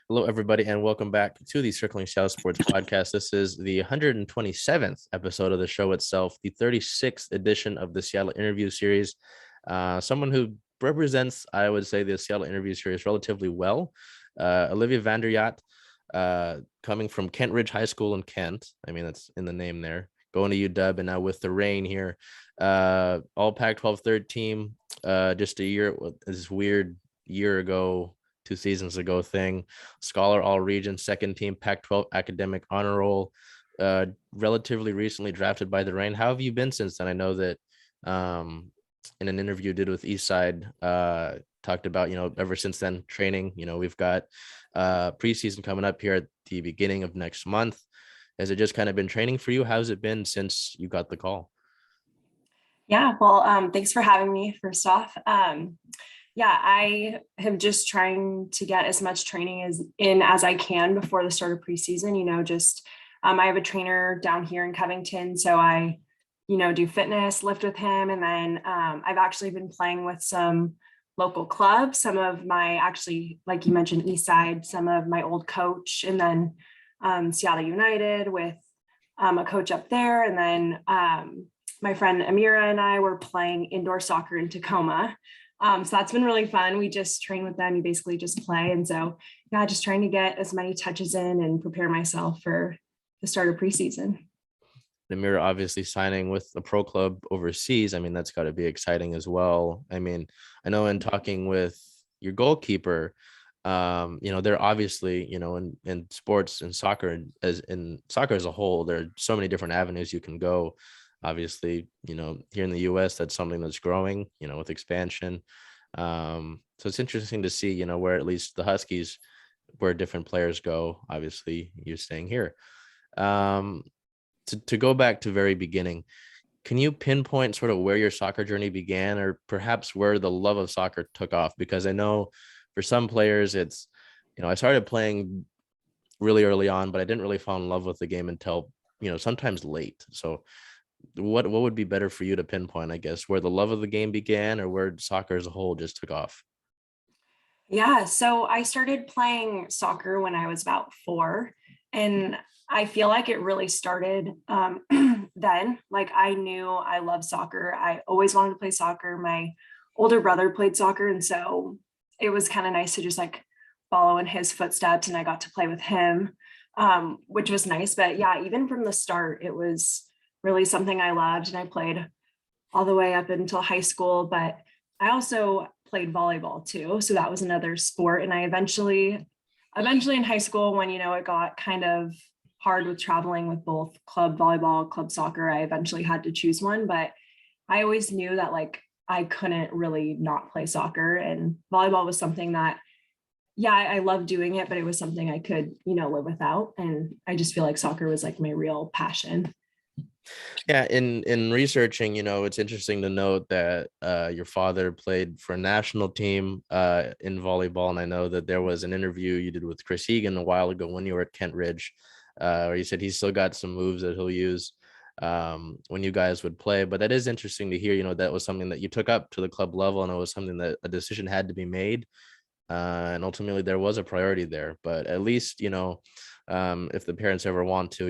Hello, everybody, and welcome back to the CirclingSeattleSports podcast. This is the 127th episode of the show itself, the 36th edition of the Seattle Interview Series. Someone who represents, I would say, the Seattle Interview Series relatively well. Olivia Van Der Jagt, coming from Kent Ridge High School in Kent. I mean, that's in the name there. Going to UW, and now with the rain here. All Pac-12 third team, just this weird year ago, 2 seasons ago thing. Scholar all region, second team Pac-12 academic honor roll, relatively recently drafted by the Reign. How have you been since then? I know that in an interview you did with Eastside, talked about, ever since then training. We've got preseason coming up here at the beginning of next month. Has it just kind of been training for you? How's it been since you got the call? Yeah, well, thanks for having me, first off. I am just trying to get as much training as I can before the start of preseason. I have a trainer down here in Covington, so I, do fitness, lift with him. And then I've actually been playing with some local clubs, some of my, actually, like you mentioned, Eastside, some of my old coach, and then Seattle United with a coach up there. And then my friend Amira and I were playing indoor soccer in Tacoma. So that's been really fun. We just train with them. You basically just play. And so, yeah, just trying to get as many touches in and prepare myself for the start of preseason. Amira obviously signing with a pro club overseas. I mean, that's got to be exciting as well. I mean, I know in talking with your goalkeeper, they're obviously, in sports and soccer, as a whole, there are so many different avenues you can go. Obviously, here in the US, that's something that's growing, with expansion. So it's interesting to see, where at least the Huskies, where different players go. Obviously, you're staying here. To go back to very beginning, can you pinpoint sort of where your soccer journey began, or perhaps where the love of soccer took off? Because I know for some players, it's, I started playing really early on, but I didn't really fall in love with the game until, sometimes late. So what would be better for you to pinpoint, I guess, where the love of the game began, or where soccer as a whole just took off? Yeah, so I started playing soccer when I was about 4, and I feel like it really started then. Like, I knew I loved soccer. I always wanted to play soccer. My older brother played soccer, and so it was kind of nice to just like follow in his footsteps, and I got to play with him, which was nice. But yeah, even from the start, it was really something I loved, and I played all the way up until high school. But I also played volleyball too, so that was another sport. And I eventually in high school, when it got kind of hard with traveling with both club volleyball, club soccer, I eventually had to choose one. But I always knew that like I couldn't really not play soccer, and volleyball was something that, yeah, I loved doing it, but it was something I could live without. And I just feel like soccer was like my real passion. Yeah, in researching, it's interesting to note that your father played for a national team in volleyball, and I know that there was an interview you did with Chris Egan a while ago when you were at Kent Ridge, where you said he's still got some moves that he'll use when you guys would play. But that is interesting to hear, that was something that you took up to the club level, and it was something that a decision had to be made, and ultimately there was a priority there. But at least, if the parents ever want to,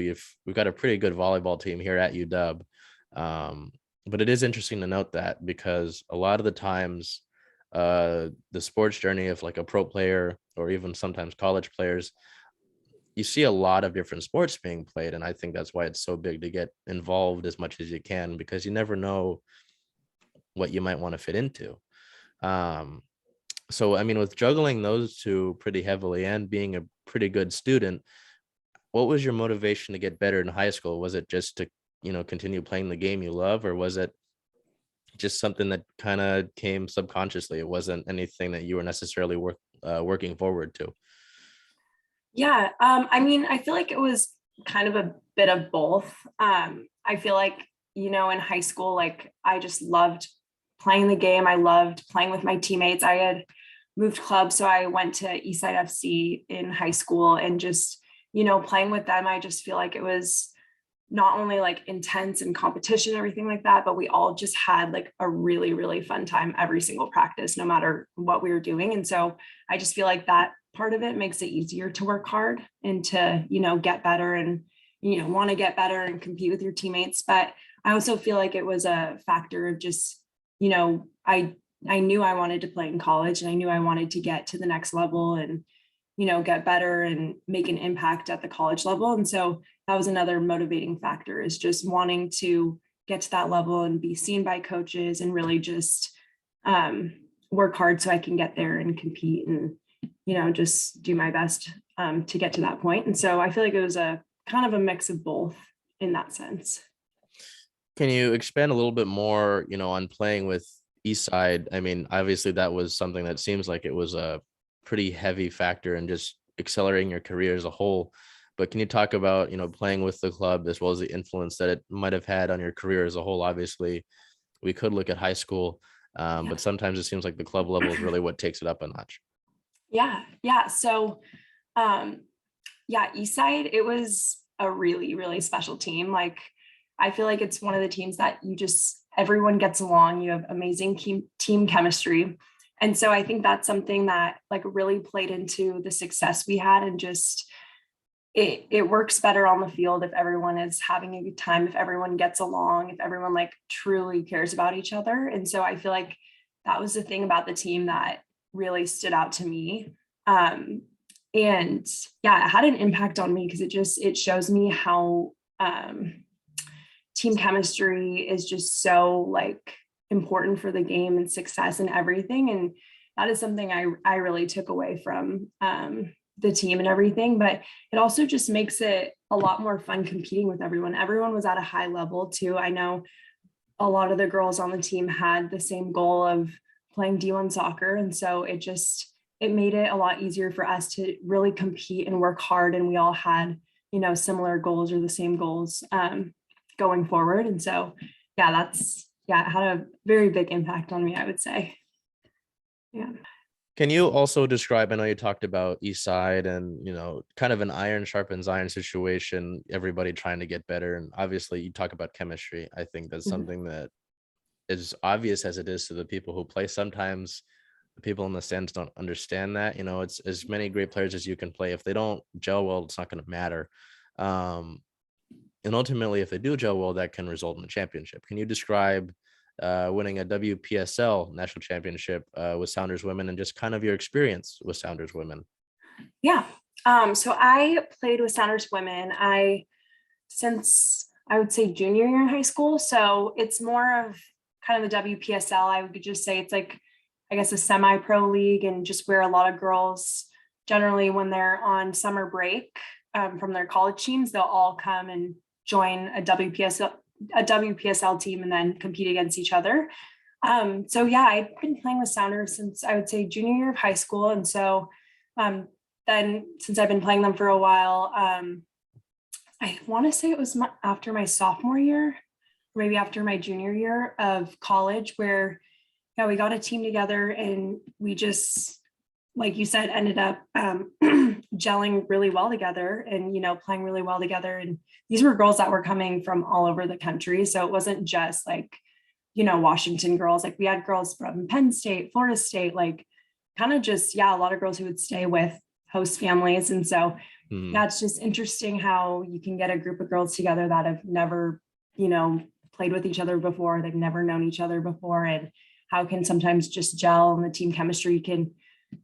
we've got a pretty good volleyball team here at UW. But it is interesting to note that, because a lot of the times the sports journey of like a pro player, or even sometimes college players, you see a lot of different sports being played. And I think that's why it's so big to get involved as much as you can, because you never know what you might want to fit into. So, I mean, with juggling those two pretty heavily and being a pretty good student, what was your motivation to get better in high school? Was it just to, continue playing the game you love, or was it just something that kind of came subconsciously? It wasn't anything that you were necessarily working forward to. Yeah, I mean, I feel like it was kind of a bit of both. I feel like, in high school, like I just loved playing the game. I loved playing with my teammates. I had moved clubs, so I went to Eastside FC in high school, and just, playing with them, I just feel like it was not only like intense and competition and everything like that, but we all just had like a really, really fun time every single practice, no matter what we were doing. And so I just feel like that part of it makes it easier to work hard and to, get better and, want to get better and compete with your teammates. But I also feel like it was a factor of just, I knew I wanted to play in college, and I knew I wanted to get to the next level and, get better and make an impact at the college level. And so that was another motivating factor, is just wanting to get to that level and be seen by coaches and really just work hard so I can get there and compete and, just do my best to get to that point. And so I feel like it was a kind of a mix of both in that sense. Can you expand a little bit more, on playing with Eastside? I mean, obviously that was something that seems like it was a pretty heavy factor in just accelerating your career as a whole. But can you talk about, playing with the club as well as the influence that it might have had on your career as a whole? Obviously, we could look at high school, but sometimes it seems like the club level is really what takes it up a notch. Yeah. So, Eastside, it was a really, really special team. Like, I feel like it's one of the teams that everyone gets along. You have amazing team chemistry. And so I think that's something that like really played into the success we had, and just it works better on the field if everyone is having a good time, if everyone gets along, if everyone like truly cares about each other. And so I feel like that was the thing about the team that really stood out to me. And it had an impact on me because it shows me how team chemistry is just so like important for the game and success and everything. And that is something I really took away from the team and everything. But it also just makes it a lot more fun competing with everyone. Everyone was at a high level too. I know a lot of the girls on the team had the same goal of playing D1 soccer. And so it made it a lot easier for us to really compete and work hard. And we all had, similar goals or the same goals going forward. And so, it had a very big impact on me, I would say. Yeah. Can you also describe, I know you talked about East Side and, kind of an iron sharpens iron situation, everybody trying to get better. And obviously you talk about chemistry. I think that's something that is obvious as it is to the people who play. Sometimes the people in the stands don't understand that. It's as many great players as you can play. If they don't gel well, it's not going to matter. And ultimately, if they do gel well, that can result in a championship. Can you describe winning a Wpsl national championship with Saunders women, and just kind of your experience with Saunders women? Yeah. So I played with Saunders women since I would say junior year in high school. So it's more of kind of the Wpsl. I would just say it's like, I guess, a semi-pro league, and just where a lot of girls generally, when they're on summer break from their college teams, they'll all come and join a WPSL team and then compete against each other. I've been playing with Sounders since I would say junior year of high school. And so then since I've been playing them for a while, I want to say it was after my sophomore year, maybe after my junior year of college, where we got a team together and we just, like you said, ended up gelling really well together and, playing really well together. And these were girls that were coming from all over the country. So it wasn't just like, Washington girls. Like we had girls from Penn State, Florida State, like kind of just, a lot of girls who would stay with host families. And so it's just interesting how you can get a group of girls together that have never, played with each other before. They've never known each other before, and how can sometimes just gel and the team chemistry can,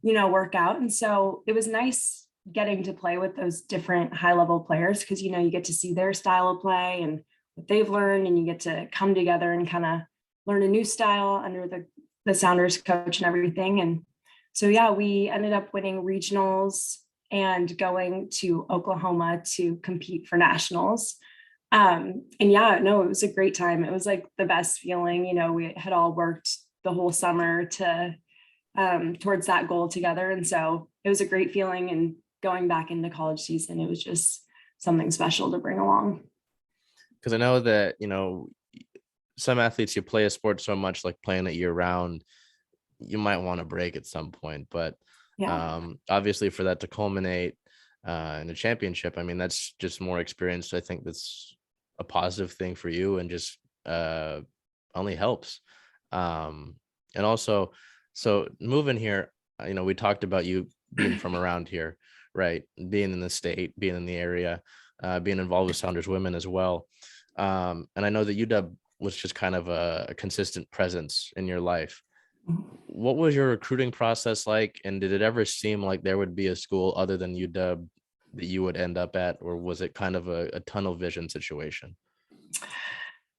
work out. And so it was nice getting to play with those different high level players, because, you get to see their style of play and what they've learned, and you get to come together and kind of learn a new style under the Sounders coach and everything. And so, we ended up winning regionals and going to Oklahoma to compete for nationals. It was a great time. It was like the best feeling. We had all worked the whole summer to towards that goal together. And so it was a great feeling, and going back into college season, it was just something special to bring along. Because I know that, some athletes, you play a sport so much, like playing it year round, you might want to break at some point. But obviously for that to culminate in a championship, I mean, that's just more experience. I think that's a positive thing for you, and just only helps. And also, so moving here, we talked about you being from around here, right? Being in the state, being in the area, being involved with Saunders women as well. And I know that UW was just kind of a consistent presence in your life. What was your recruiting process like? And did it ever seem like there would be a school other than UW that you would end up at? Or was it kind of a tunnel vision situation?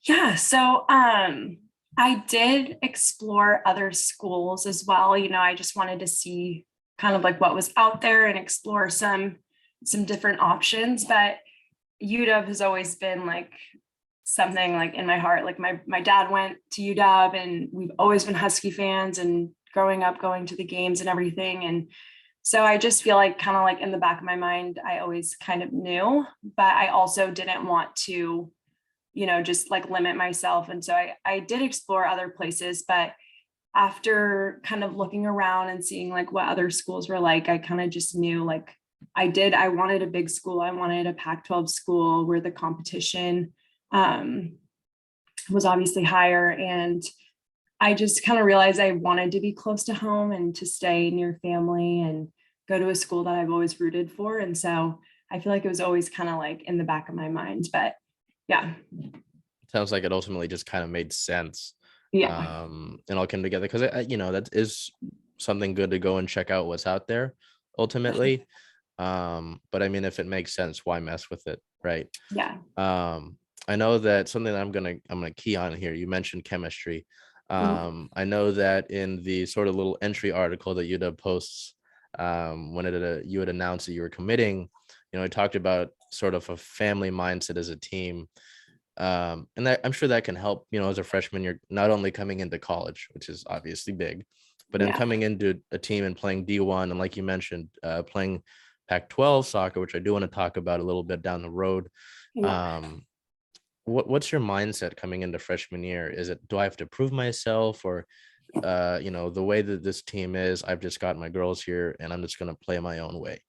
Yeah, so I did explore other schools as well. I just wanted to see kind of like what was out there and explore some different options. But UW has always been like something like in my heart. Like my dad went to UW, and we've always been Husky fans, and growing up going to the games and everything. And so I just feel like kind of like in the back of my mind, I always kind of knew, but I also didn't want to just like limit myself. And so I did explore other places, but after kind of looking around and seeing like what other schools were like, I kind of just knew like I wanted a big school. I wanted a Pac-12 school where the competition was obviously higher. And I just kind of realized I wanted to be close to home and to stay near family and go to a school that I've always rooted for. And so I feel like it was always kind of like in the back of my mind, but yeah. Sounds like it ultimately just kind of made sense. Yeah. And all came together because that is something good to go and check out what's out there ultimately. But I mean, if it makes sense, why mess with it, right? Yeah. I know that something that I'm gonna key on here. You mentioned chemistry. I know that in the sort of little entry article that UW posts, when you had announced that you were committing, I talked about sort of a family mindset as a team. And that I'm sure that can help, as a freshman, you're not only coming into college, which is obviously big, but in coming into a team and playing D1, and like you mentioned, playing Pac-12 soccer, which I do want to talk about a little bit down the road. Yeah. What's your mindset coming into freshman year? Is it, do I have to prove myself, or the way that this team is, I've just got my girls here and I'm just going to play my own way?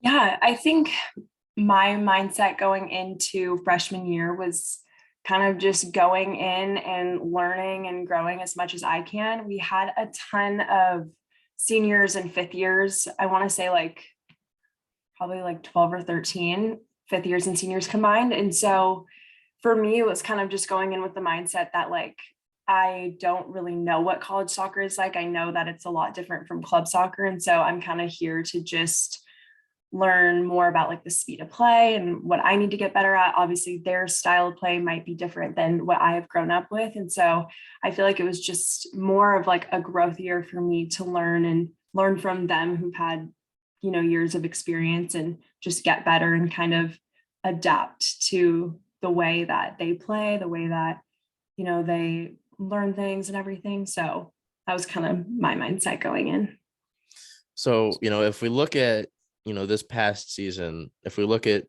Yeah, I think my mindset going into freshman year was kind of just going in and learning and growing as much as I can. We had a ton of seniors and fifth years. I want to say like probably like 12 or 13 fifth years and seniors combined. And so for me, it was kind of just going in with the mindset that like, I don't really know what college soccer is like. I know that it's a lot different from club soccer. And so I'm kind of here to just learn more about like the speed of play and what I need to get better at. Obviously, their style of play might be different than what I have grown up with. And so I feel like it was just more of like a growth year for me to learn from them who've had, years of experience, and just get better and kind of adapt to the way that they play, the way that, they learn things and everything. So that was kind of my mindset going in. So, if we look at, this past season, if we look at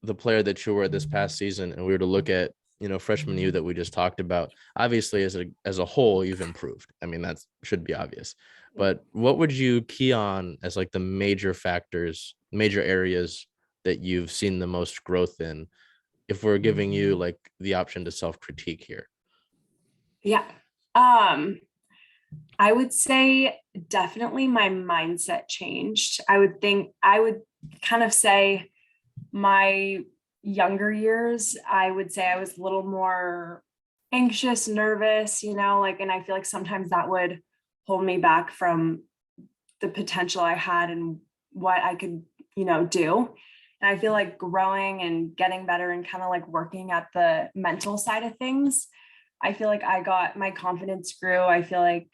the player that you were this past season, and we were to look at, freshman you that we just talked about, obviously as a whole, you've improved. I mean, that should be obvious. But what would you key on as like the major factors, major areas that you've seen the most growth in, if we're giving you like the option to self-critique here? Yeah. I would say definitely my mindset changed. I would kind of say my younger years, I would say I was a little more anxious, nervous, and I feel like sometimes that would hold me back from the potential I had and what I could, do. And I feel like growing and getting better and kind of like working at the mental side of things, I feel like my confidence grew. I feel like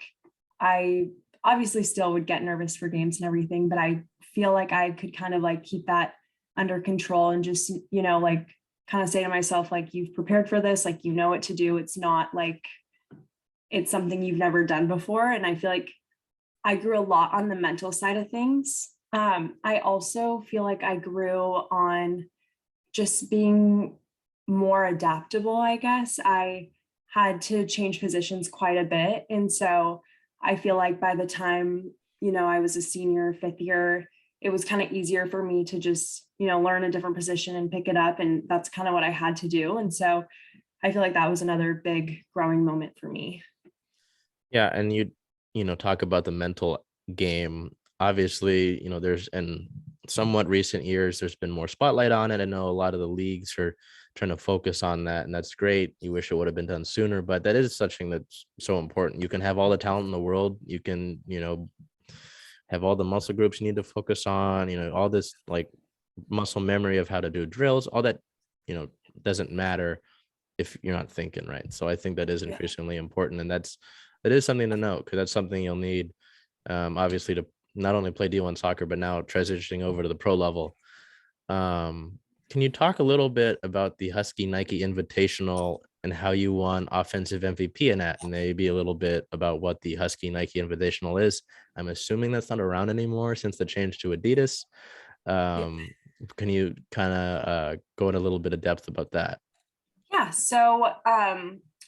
I obviously still would get nervous for games and everything, but I feel like I could kind of like keep that under control and just, like kind of say to myself, like, you've prepared for this, like, you know what to do. It's not like it's something you've never done before. And I feel like I grew a lot on the mental side of things. I also feel like I grew on just being more adaptable, I guess. I had to change positions quite a bit. And so I feel like by the time, I was a senior, fifth year, it was kind of easier for me to just, learn a different position and pick it up. And that's kind of what I had to do. And so I feel like that was another big growing moment for me. Yeah. And talk about the mental game. Obviously, there's in somewhat recent years, there's been more spotlight on it. I know a lot of the leagues are trying to focus on that, and that's great. You wish it would have been done sooner, but that is something that's so important. You can have all the talent in the world. You can, have all the muscle groups you need to focus on, all this like muscle memory of how to do drills, all that, doesn't matter if you're not thinking right. So I think that is Yeah. increasingly important. And that is something to note, because that's something you'll need, obviously, to not only play D1 soccer, but now transitioning over to the pro level. Can you talk a little bit about the Husky Nike Invitational and how you won offensive MVP in that, and maybe a little bit about what the Husky Nike Invitational is? I'm assuming that's not around anymore since the change to Adidas. Yeah. Can you kind of go in a little bit of depth about that? Yeah. So,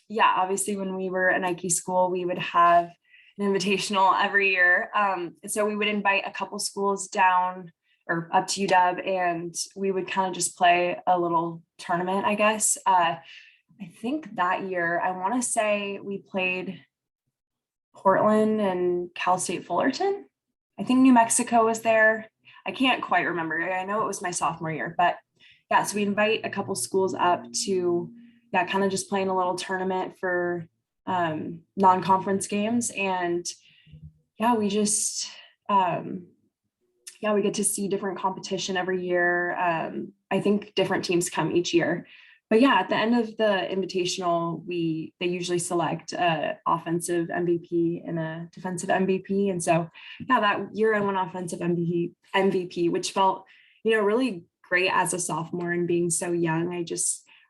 yeah, obviously when we were a Nike school, we would have an invitational every year. So we would invite a couple schools down or up to UW, and we would kind of just play a little tournament, I guess. I think that year, I want to say we played Portland and Cal State Fullerton. I think New Mexico was there. I can't quite remember. I know it was my sophomore year, but yeah, so we invite a couple schools up to, yeah, kind of just playing a little tournament for non-conference games. And yeah, we just, yeah, we get to see different competition every year. I think different teams come each year. But yeah, at the end of the invitational, they usually select a offensive MVP and a defensive MVP. And so yeah, that year I won offensive MVP, which felt, really great as a sophomore and being so young.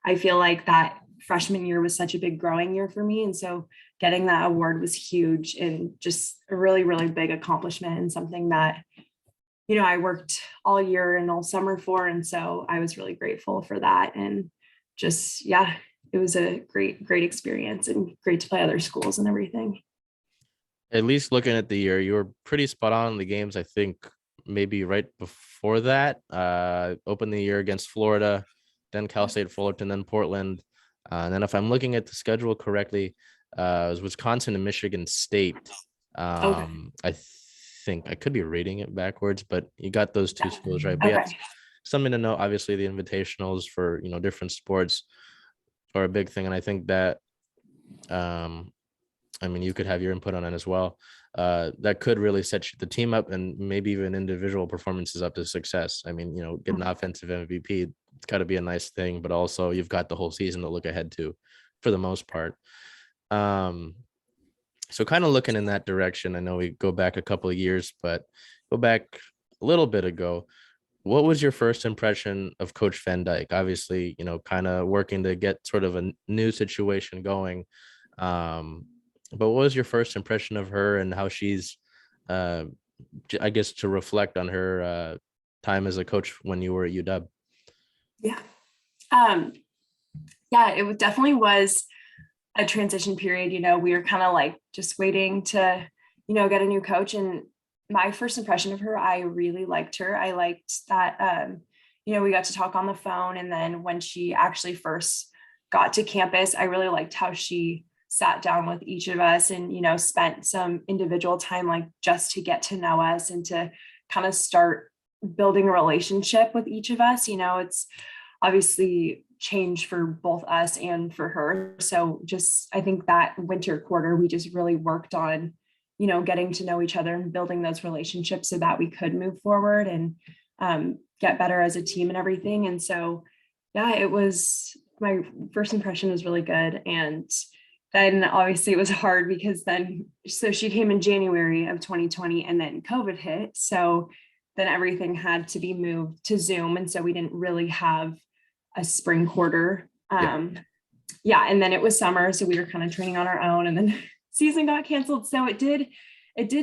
I feel like that freshman year was such a big growing year for me. And so getting that award was huge and just a really, really big accomplishment, and something that, I worked all year and all summer for. And so I was really grateful for that. And just, yeah, it was a great, great experience and great to play other schools and everything. At least looking at the year, you were pretty spot on in the games. I think maybe right before that, opened the year against Florida, then Cal State Fullerton, then Portland. And then if I'm looking at the schedule correctly, it was Wisconsin and Michigan State. Okay. I think I could be reading it backwards, but you got those two schools right. But yeah, Okay. something to know. Obviously, the invitationals for different sports are a big thing, and I think that I mean, you could have your input on it as well. That could really set the team up, and maybe even individual performances up to success. I mean, getting offensive MVP, it's got to be a nice thing, but also you've got the whole season to look ahead to, for the most part. So kind of looking in that direction. I know we go back a couple of years, but go back a little bit ago. What was your first impression of Coach Van Dyke? Obviously, kind of working to get sort of a new situation going. But what was your first impression of her and how she's, I guess, to reflect on her time as a coach when you were at UW? Yeah. Yeah, definitely was a transition period. We were kind of like just waiting to, get a new coach. And my first impression of her, I really liked her. I liked that, we got to talk on the phone. And then when she actually first got to campus, I really liked how she sat down with each of us and, spent some individual time, like just to get to know us and to kind of start building a relationship with each of us. It's obviously changed for both us and for her. So just, I think that winter quarter, we just really worked on, getting to know each other and building those relationships so that we could move forward and get better as a team and everything. And so, yeah, my first impression was really good. And then obviously it was hard because so she came in January of 2020 and then COVID hit. So then everything had to be moved to Zoom. And so we didn't really have a spring quarter. Yeah. And then it was summer. So we were kind of training on our own, and then season got canceled. So it did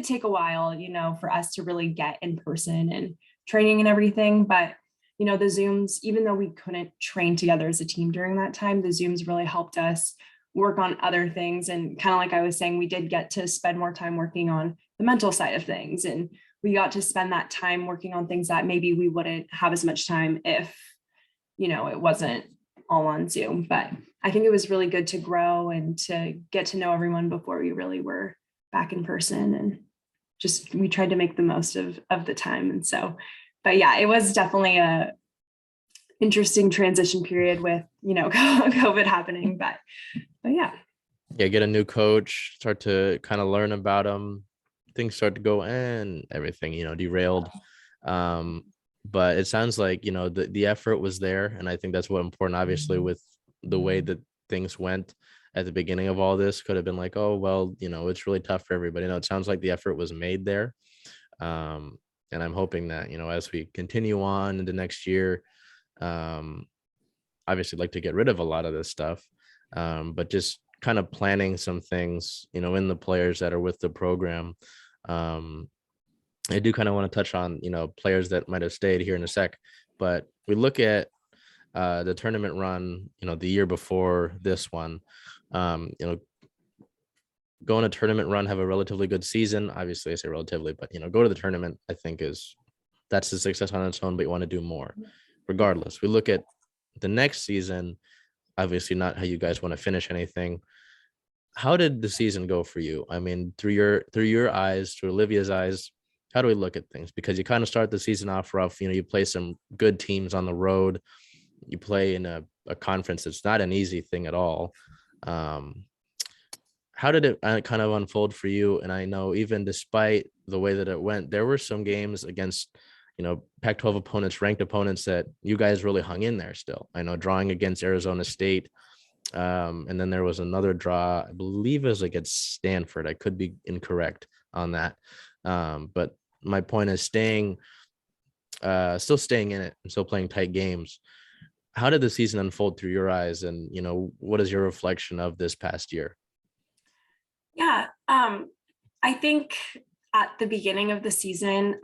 take a while, for us to really get in person and training and everything. But, the Zooms, even though we couldn't train together as a team during that time, the Zooms really helped us work on other things. And kind of like I was saying, we did get to spend more time working on the mental side of things. And we got to spend that time working on things that maybe we wouldn't have as much time if, it wasn't all on Zoom. But I think it was really good to grow and to get to know everyone before we really were back in person. And we tried to make the most of the time. And so, but yeah, it was definitely a interesting transition period with, COVID happening, but yeah. Yeah, get a new coach, start to kind of learn about them. Things start to go and everything, derailed. But it sounds like, the effort was there. And I think that's what important, obviously, with the way that things went at the beginning of all this. Could have been like, oh, well, it's really tough for everybody. No, it sounds like the effort was made there. And I'm hoping that, as we continue on into next year, obviously like to get rid of a lot of this stuff. But just kind of planning some things, in the players that are with the program. I do kind of want to touch on, players that might have stayed here in a sec, but we look at the tournament run, the year before this one, go on a tournament run, have a relatively good season. Obviously I say relatively, but, go to the tournament, I think that's a success on its own, but you want to do more regardless. We look at the next season, obviously not how you guys want to finish anything. How did the season go for you? I mean, through your eyes, through Olivia's eyes, how do we look at things? Because you kind of start the season off rough. You play some good teams on the road. You play in a conference that's not an easy thing at all. How did it kind of unfold for you? And I know even despite the way that it went, there were some games against, Pac-12 opponents, ranked opponents that you guys really hung in there still. I know drawing against Arizona State. And then there was another draw, I believe it was against Stanford. I could be incorrect on that. But my point is still staying in it and still playing tight games. How did the season unfold through your eyes? And, what is your reflection of this past year? Yeah. I think at the beginning of the season,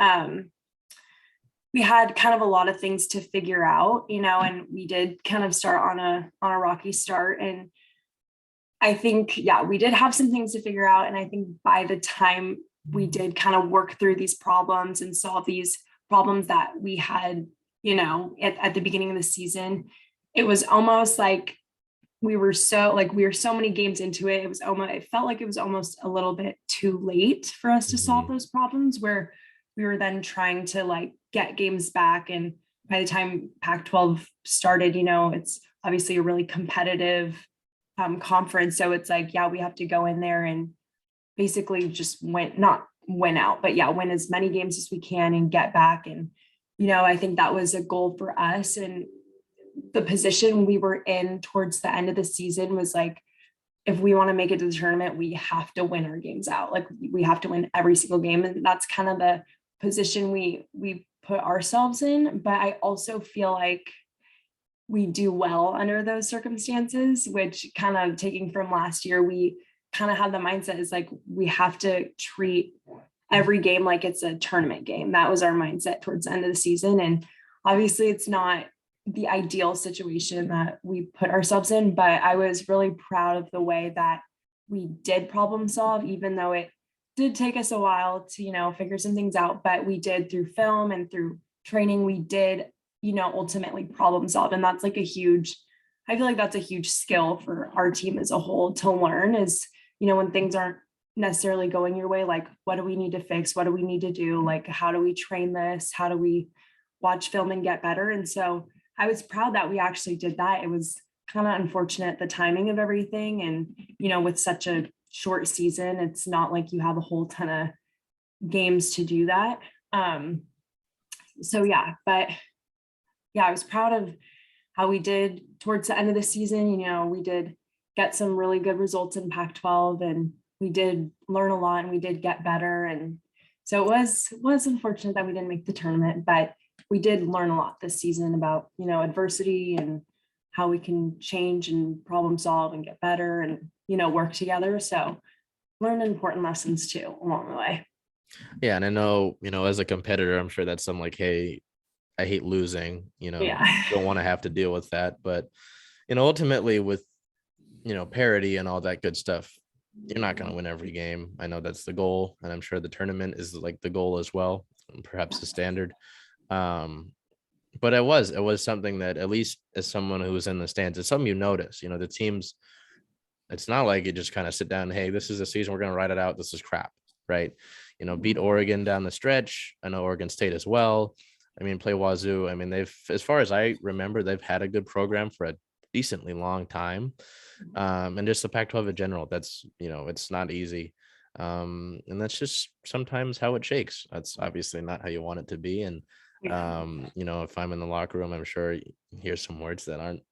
we had kind of a lot of things to figure out, and we did kind of start on a rocky start. And I think, yeah, we did have some things to figure out. And I think by the time we did kind of work through these problems and solve these problems that we had, at the beginning of the season, it was almost like we were so many games into it. It felt like it was almost a little bit too late for us to solve those problems, where we were then trying to get games back. And by the time Pac-12 started, it's obviously a really competitive conference. So it's like, yeah, we have to go in there and basically just win as many games as we can and get back. And, I think that was a goal for us. And the position we were in towards the end of the season was like, if we want to make it to the tournament, we have to win our games out. We have to win every single game. And that's kind of the position we put ourselves in. But I also feel like we do well under those circumstances, which kind of taking from last year, we kind of had the mindset is like, we have to treat every game like it's a tournament game. That was our mindset towards the end of the season. And obviously it's not the ideal situation that we put ourselves in, but I was really proud of the way that we did problem solve, even though it did take us a while to, figure some things out, but we did through film and through training, we did, ultimately problem solve. And that's I feel like that's a huge skill for our team as a whole to learn is, when things aren't necessarily going your way, what do we need to fix? What do we need to do? How do we train this? How do we watch film and get better? And so I was proud that we actually did that. It was kind of unfortunate, the timing of everything. And, with such a short season, it's not like you have a whole ton of games to do that. So yeah, but yeah, I was proud of how we did towards the end of the season. We did get some really good results in Pac-12 and we did learn a lot and we did get better. And so it was unfortunate that we didn't make the tournament, but we did learn a lot this season about, adversity and how we can change and problem solve and get better and, work together. So learn important lessons too along the way. Yeah. And I know, as a competitor, I'm sure that's some hey, I hate losing, don't want to have to deal with that. But, ultimately with, parity and all that good stuff, you're not going to win every game. I know that's the goal. And I'm sure the tournament is the goal as well, and perhaps the standard. But it was something that, at least as someone who was in the stands, it's something you notice, the teams, it's not like you just kind of sit down, hey, this is a season, we're going to ride it out, this is crap, right? beat Oregon down the stretch. I know Oregon State as well. I mean, play Wazoo. I mean, they've, as far as I remember, they've had a good program for a decently long time. And just the Pac-12 in general, that's, it's not easy. And that's just sometimes how it shakes. That's obviously not how you want it to be. And, if I'm in the locker room, I'm sure you hear some words that aren't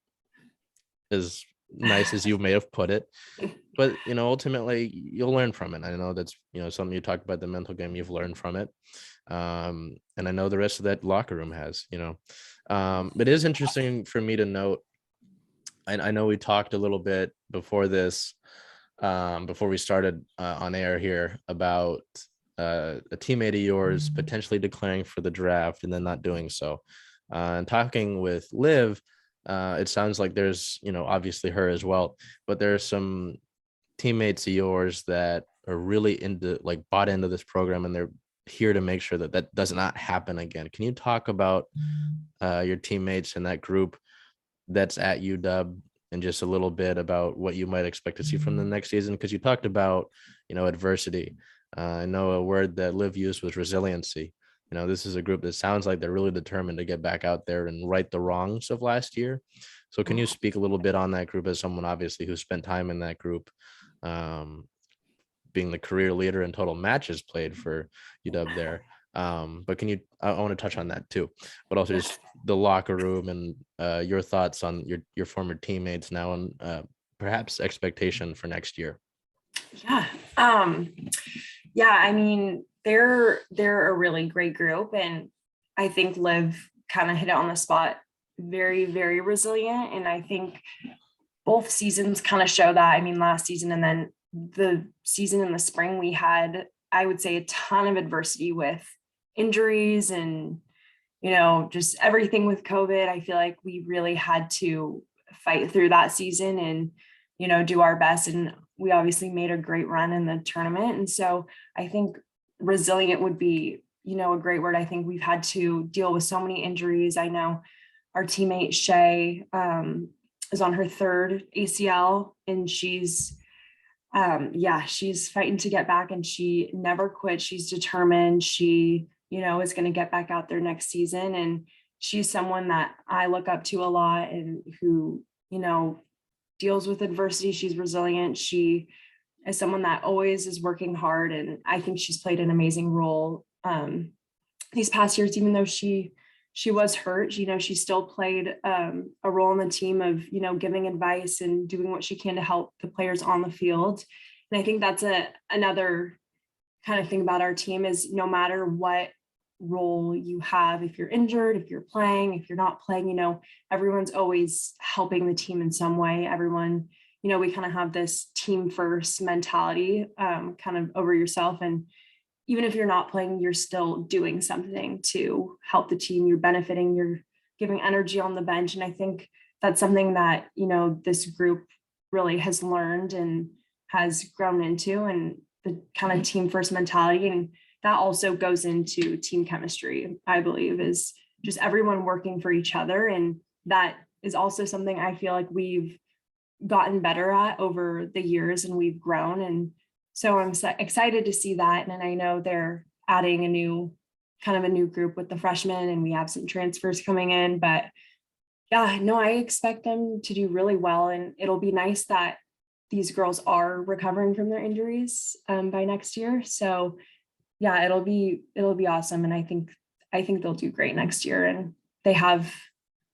as nice as you may have put it. But, ultimately you'll learn from it. I know that's, something you talked about, the mental game, you've learned from it. And I know the rest of that locker room has, it is interesting for me to note. I know we talked a little bit before this, before we started on air here, about a teammate of yours potentially declaring for the draft and then not doing so. And talking with Liv, it sounds like there's, obviously her as well, but there's some teammates of yours that are really bought into this program, and they're here to make sure that that does not happen again. Can you talk about your teammates in that group that's at UW, and just a little bit about what you might expect to see from the next season? Because you talked about, adversity. I know a word that Liv used was resiliency. This is a group that sounds like they're really determined to get back out there and right the wrongs of last year. So can you speak a little bit on that group as someone obviously who spent time in that group, being the career leader in total matches played for UW there? But I want to touch on that too, but also just the locker room and your thoughts on your former teammates now, and perhaps expectation for next year. Yeah. I mean, they're a really great group, and I think Liv kind of hit it on the spot. Very, very resilient. And I think both seasons kind of show that. I mean, last season and then the season in the spring, we had, I would say, a ton of adversity with injuries and, just everything with COVID. I feel like we really had to fight through that season and, do our best. And we obviously made a great run in the tournament. And so I think resilient would be, a great word. I think we've had to deal with so many injuries. I know our teammate Shay is on her third ACL, and she's fighting to get back, and she never quit. She's determined. She, is going to get back out there next season. And she's someone that I look up to a lot, and who, deals with adversity. She's resilient. She is someone that always is working hard. And I think she's played an amazing role these past years, even though she was hurt. She still played a role in the team of, giving advice and doing what she can to help the players on the field. And I think that's another kind of thing about our team is no matter what role you have, if you're injured, if you're playing, if you're not playing, everyone's always helping the team in some way. Everyone, we kind of have this team first mentality, kind of over yourself. And even if you're not playing, you're still doing something to help the team. You're benefiting, you're giving energy on the bench. And I think that's something that, this group really has learned and has grown into, and the kind of team first mentality. And that also goes into team chemistry, I believe, is just everyone working for each other. And that is also something I feel like we've gotten better at over the years, and we've grown. And so I'm excited to see that. And I know they're adding a new group with the freshmen, and we have some transfers coming in, but I expect them to do really well. And it'll be nice that these girls are recovering from their injuries by next year. So it'll be awesome. And I think they'll do great next year. And they have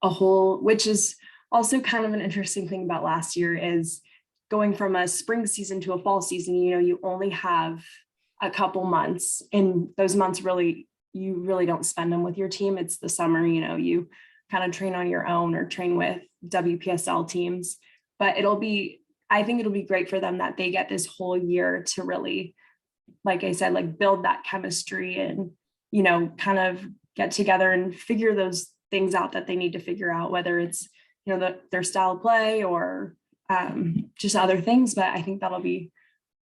which is also kind of an interesting thing about last year, is going from a spring season to a fall season. You only have a couple months, and those months you really don't spend them with your team. It's the summer, you kind of train on your own or train with Wpsl teams, but I think it'll be great for them that they get this whole year to really, like I said, build that chemistry and, kind of get together and figure those things out that they need to figure out, whether it's, their style of play or just other things. But I think that'll be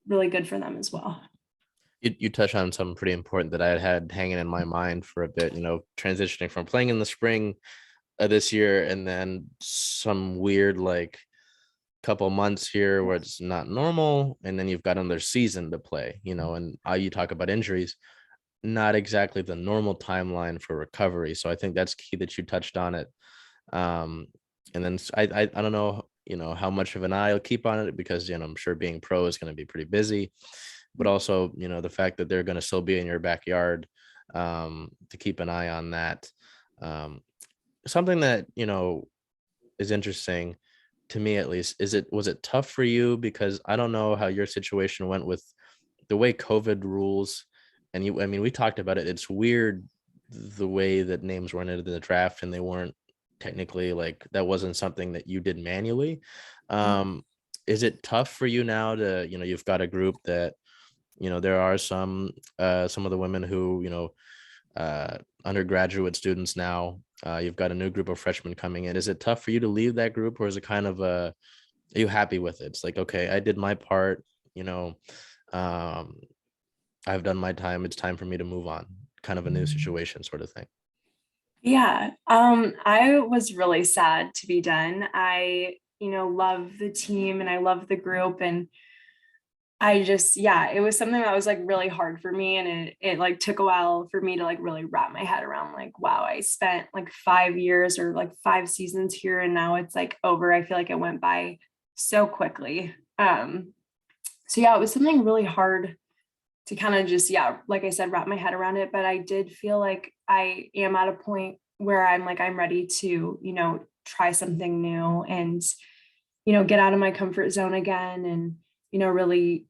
really good for them as well. You touch on something pretty important that I had hanging in my mind for a bit, transitioning from playing in the spring this year, and then some weird, couple months here where it's not normal, and then you've got another season to play, and you talk about injuries, not exactly the normal timeline for recovery. So I think that's key that you touched on it. And then I don't know, how much of an eye I'll keep on it, because, I'm sure being pro is going to be pretty busy, but also, the fact that they're going to still be in your backyard, to keep an eye on that. Something that, is interesting to me, at least, was it tough for you? Because I don't know how your situation went with the way COVID rules. And I mean, we talked about it. It's weird the way that names weren't entered in the draft, and they weren't technically, like, that wasn't something that you did manually. Is it tough for you now to, you've got a group that, there are some of the women who, undergraduate students now, you've got a new group of freshmen coming in. Is it tough for you to leave that group, or is it kind of are you happy with it? It's like, okay, I did my part, I've done my time, it's time for me to move on, kind of a new situation sort of thing. Yeah. I was really sad to be done. I, love the team and I love the group, and I just, yeah, it was something that was like really hard for me. And it like took a while for me to like really wrap my head around, like, wow, I spent like 5 years or like 5 seasons here, and now it's like over. I feel like it went by so quickly. So yeah, it was something really hard to kind of just, yeah, like I said, wrap my head around it. But I did feel like I am at a point where I'm like, I'm ready to, try something new and, get out of my comfort zone again and, really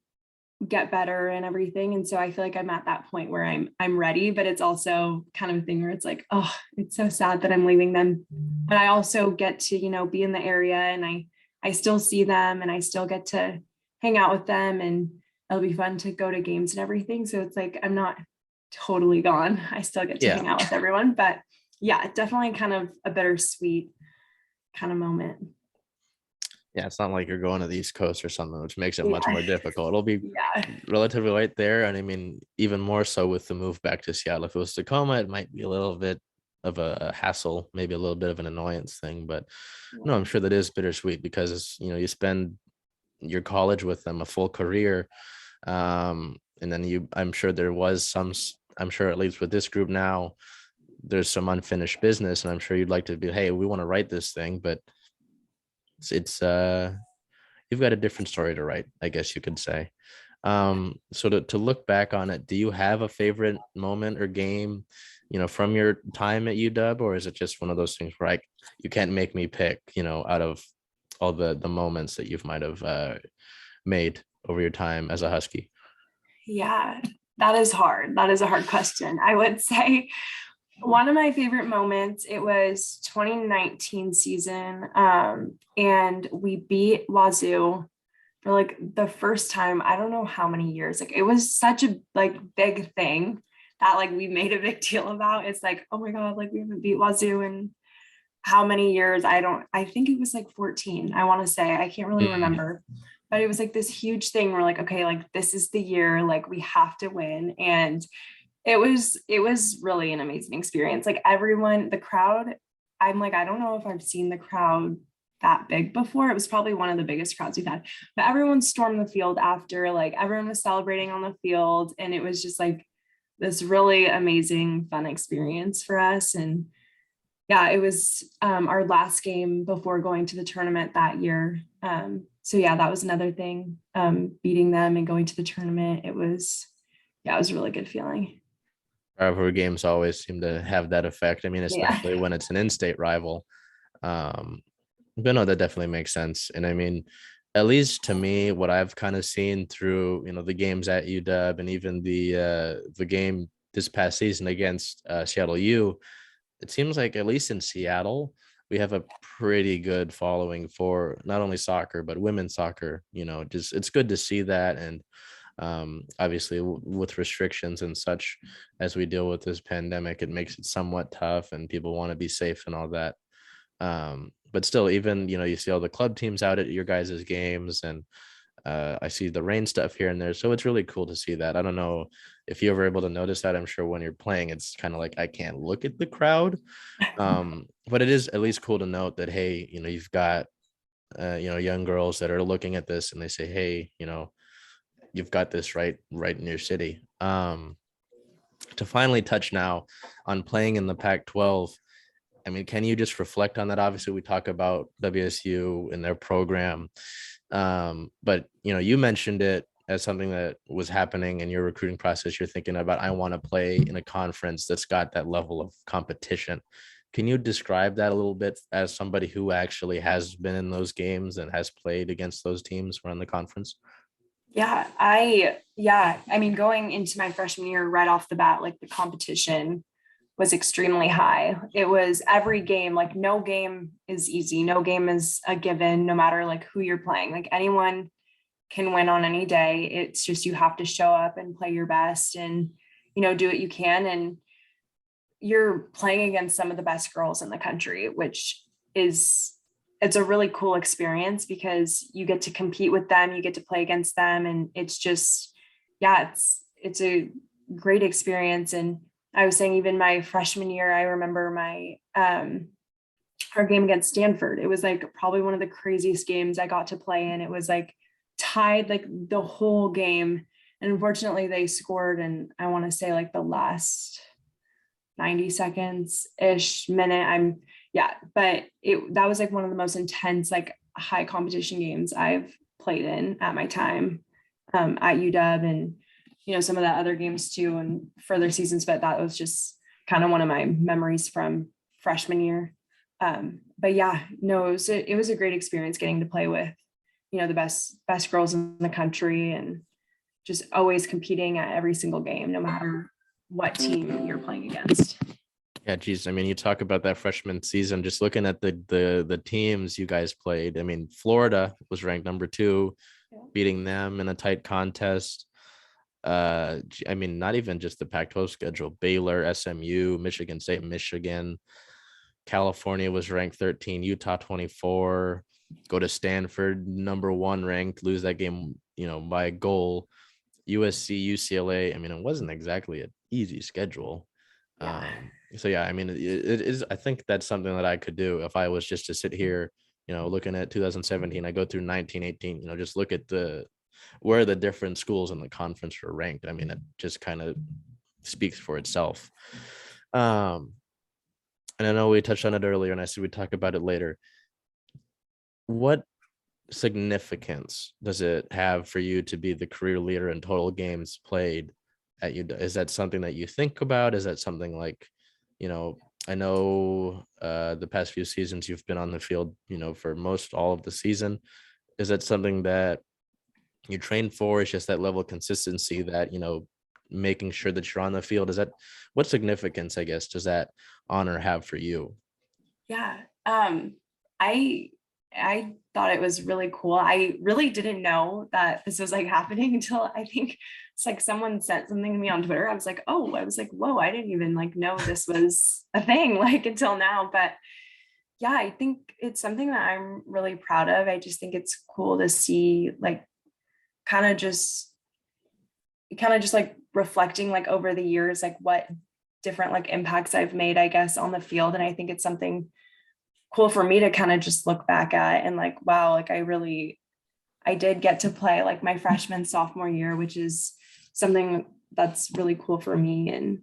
get better and everything. And so I feel like I'm at that point where I'm ready, but it's also kind of a thing where it's like, oh, it's so sad that I'm leaving them. But I also get to, be in the area, and I still see them, and I still get to hang out with them, and it'll be fun to go to games and everything. So it's like, I'm not totally gone. I still get to Yeah. hang out with everyone, but yeah, definitely kind of a bittersweet kind of moment. Yeah, it's not like you're going to the East Coast or something, which makes it much Yeah. more difficult. It'll be Yeah. relatively right there. And I mean, even more so with the move back to Seattle. If it was Tacoma, it might be a little bit of a hassle, maybe a little bit of an annoyance thing. But no, I'm sure that is bittersweet, because, you spend your college with them, a full career. And then I'm sure there was I'm sure, at least with this group now, there's some unfinished business. And I'm sure you'd like to be, hey, we want to write this thing, but it's you've got a different story to write, I guess you could say. So to look back on it, do you have a favorite moment or game, from your time at UW, or is it just one of those things where you can't make me pick, out of all the moments that you've might have made over your time as a Husky? Yeah, that is hard. That is a hard question. I would say one of my favorite moments, it was 2019 season, and we beat Wazoo for like the first time, I don't know how many years. Like, it was such a like big thing that like we made a big deal about. It's like, oh my God, like we haven't beat Wazoo in how many years? I think it was like 14, I want to say. I can't really remember. But it was like this huge thing. We're like, okay, like this is the year, like we have to win. And it was really an amazing experience. Like everyone, the crowd, I'm like, I don't know if I've seen the crowd that big before. It was probably one of the biggest crowds we've had, but everyone stormed the field after, like everyone was celebrating on the field. And it was just like this really amazing, fun experience for us. And yeah, it was our last game before going to the tournament that year. So yeah, that was another thing, beating them and going to the tournament. It was a really good feeling. Rivalry games always seem to have that effect. I mean, Yeah. especially when it's an in-state rival. Um, but no, that definitely makes sense. And I mean, at least to me, what I've kind of seen through, the games at UW, and even the game this past season against Seattle U, it seems like, at least in Seattle, we have a pretty good following for not only soccer but women's soccer. Just it's good to see that. And obviously, with restrictions and such, as we deal with this pandemic, it makes it somewhat tough, and people want to be safe and all that. But still, even, you see all the club teams out at your guys' games, and I see the rain stuff here and there. So it's really cool to see that. I don't know if you're ever able to notice that. I'm sure when you're playing, it's kind of like I can't look at the crowd. But it is at least cool to note that, hey, you've got young girls that are looking at this and they say, hey, you've got this right in your city. To finally touch now on playing in the Pac-12, I mean, can you just reflect on that? Obviously, we talk about WSU and their program, but you mentioned it as something that was happening in your recruiting process. You're thinking about, I want to play in a conference that's got that level of competition. Can you describe that a little bit as somebody who actually has been in those games and has played against those teams around the conference? I mean, going into my freshman year right off the bat, like the competition was extremely high. It was every game, like no game is easy. No game is a given, no matter like who you're playing. Like anyone can win on any day. It's just, you have to show up and play your best and, do what you can. And you're playing against some of the best girls in the country, which it's a really cool experience because you get to compete with them, you get to play against them. And it's just, it's a great experience. And I was saying, even my freshman year, I remember our game against Stanford. It was like probably one of the craziest games I got to play in. It was like tied like the whole game. And unfortunately they scored, and I want to say like the last 90 seconds ish minute. But that was like one of the most intense, like high competition games I've played in at my time at UW, and some of the other games too and further seasons. But that was just kind of one of my memories from freshman year. But yeah, no, it was a great experience getting to play with the best girls in the country, and just always competing at every single game, no matter what team you're playing against. Yeah, geez. I mean, you talk about that freshman season, just looking at the teams you guys played. I mean, Florida was ranked number 2, beating them in a tight contest. I mean, not even just the Pac-12 schedule. Baylor, SMU, Michigan State, Michigan. California was ranked 13, Utah 24. Go to Stanford, number 1 ranked, lose that game, by a goal. USC, UCLA. I mean, it wasn't exactly an easy schedule. So yeah, I mean, it is. I think that's something that I could do if I was just to sit here, looking at 2017. I go through 19, 18. Just look at where the different schools in the conference are ranked. I mean, it just kind of speaks for itself. And I know we touched on it earlier, and I said we'd talk about it later. What significance does it have for you to be the career leader in total games played at you? Is that something that you think about? Is that something like, I know the past few seasons you've been on the field, for most all of the season. Is that something that you train for? It's just that level of consistency that, making sure that you're on the field. What significance, I guess, does that honor have for you? Yeah. I thought it was really cool. I really didn't know that this was like happening until I think it's like someone sent something to me on Twitter. I was like, whoa, I didn't even like know this was a thing like until now. But yeah, I think it's something that I'm really proud of. I just think it's cool to see like kind of just like reflecting like over the years, like what different like impacts I've made, I guess, on the field. And I think it's something cool for me to kind of just look back at and like, wow, like I did get to play like my freshman sophomore year, which is something that's really cool for me. And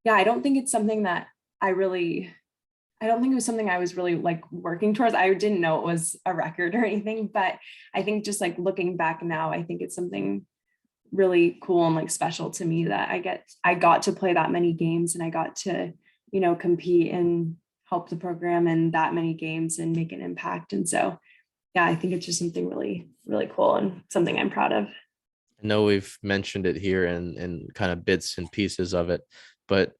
yeah, I don't think it's something that I don't think it was something I was really like working towards. I didn't know it was a record or anything, but I think just like looking back now, I think it's something really cool and like special to me that I got to play that many games, and I got to, compete and help the program in that many games and make an impact. And so, yeah, I think it's just something really, really cool and something I'm proud of. I know we've mentioned it here in kind of bits and pieces of it, but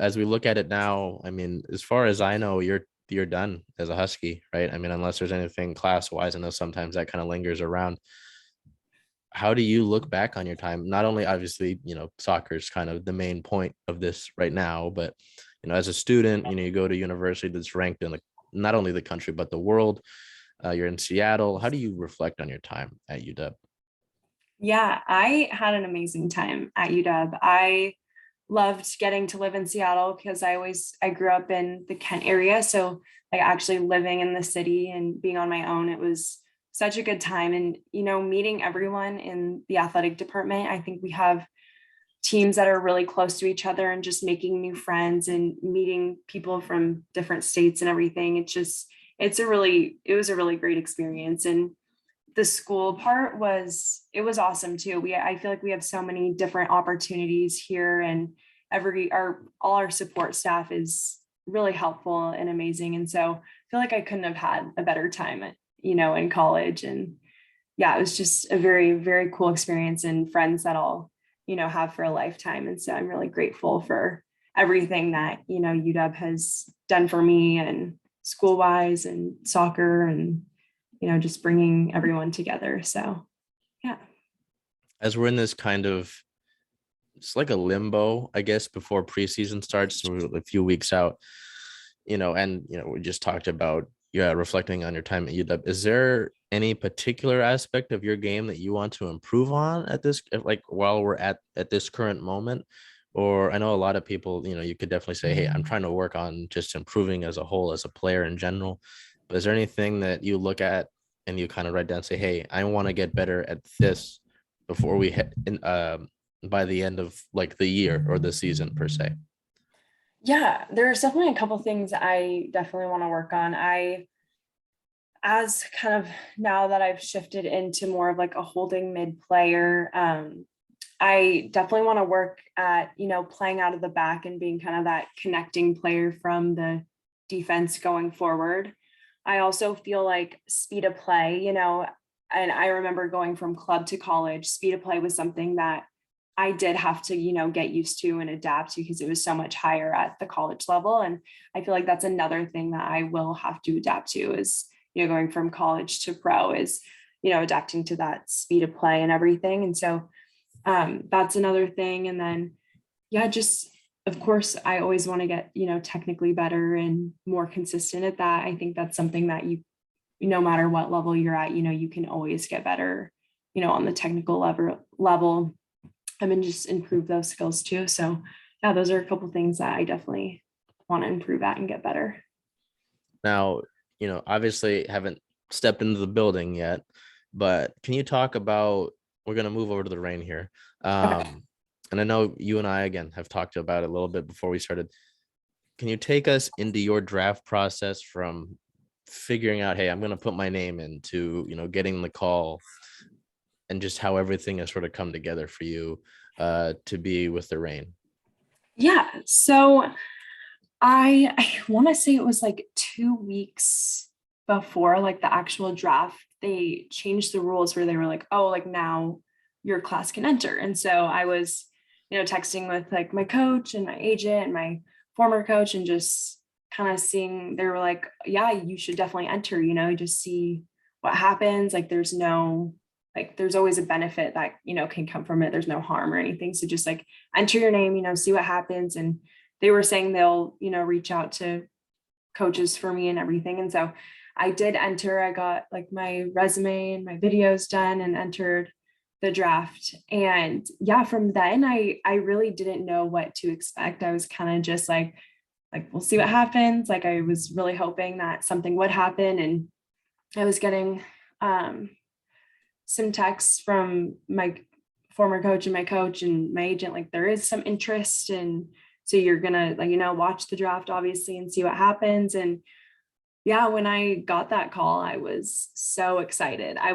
as we look at it now, I mean, as far as I know, you're done as a Husky, right? I mean, unless there's anything class wise, I know sometimes that kind of lingers around. How do you look back on your time? Not only obviously, soccer is kind of the main point of this right now, but as a student, you go to university that's ranked in not only the country but the world. You're in Seattle. How do you reflect on your time at UW? Yeah, I had an amazing time at UW. I loved getting to live in Seattle because I grew up in the Kent area. So like actually living in the city and being on my own, it was such a good time. And, meeting everyone in the athletic department, I think we have teams that are really close to each other and just making new friends and meeting people from different states and everything. It was a really great experience. And the school part was awesome too. I feel like we have so many different opportunities here, and all our support staff is really helpful and amazing. And so I feel like I couldn't have had a better time in college. And yeah, it was just a very, very cool experience and friends that I'll, have for a lifetime. And so I'm really grateful for everything that, UW has done for me, and school wise and soccer, and, just bringing everyone together. So, yeah. As we're in this kind of, it's like a limbo, I guess, before preseason starts, so we're a few weeks out, we just talked about, reflecting on your time at UW. Is there any particular aspect of your game that you want to improve on at this, like while we're at this current moment? Or I know a lot of people, you could definitely say, hey, I'm trying to work on just improving as a whole, as a player in general. But is there anything that you look at and you kind of write down, say, hey, I want to get better at this before we hit in, by the end of like the year or the season per se? Yeah, there's definitely a couple things I definitely want to work on. As kind of now that I've shifted into more of like a holding mid player, I definitely want to work at, playing out of the back and being kind of that connecting player from the defense going forward. I also feel like speed of play, and I remember going from club to college, speed of play was something that I did have to, get used to and adapt to because it was so much higher at the college level. And I feel like that's another thing that I will have to adapt to is, going from college to pro is, adapting to that speed of play and everything. And so that's another thing. And then, yeah, just, of course, I always want to get, technically better and more consistent at that. I think that's something that no matter what level you're at, you can always get better, on the technical level. I mean, just improve those skills too. So yeah, those are a couple things that I definitely want to improve at and get better. Now, obviously haven't stepped into the building yet, but can you talk about, we're going to move over to the rain here. Okay. And I know you and I, again, have talked about it a little bit before we started. Can you take us into your draft process from figuring out, hey, I'm going to put my name into, getting the call, and just how everything has sort of come together for you to be with the rain? Yeah. So I want to say it was like 2 weeks before like the actual draft, they changed the rules where they were like, oh, like now your class can enter. And so I was, texting with like my coach and my agent and my former coach and just kind of seeing, they were like, yeah, you should definitely enter, just see what happens. Like there's always a benefit that, can come from it. There's no harm or anything. So just like enter your name, see what happens. And they were saying they'll, reach out to coaches for me and everything. And so I did enter. I got like my resume and my videos done and entered the draft. And yeah, from then I really didn't know what to expect. I was kind of just like we'll see what happens. Like I was really hoping that something would happen. And I was getting some texts from my former coach and my coach and my agent, like there is some interest, and so you're gonna watch the draft obviously and see what happens. And yeah, when I got that call, I was so excited. I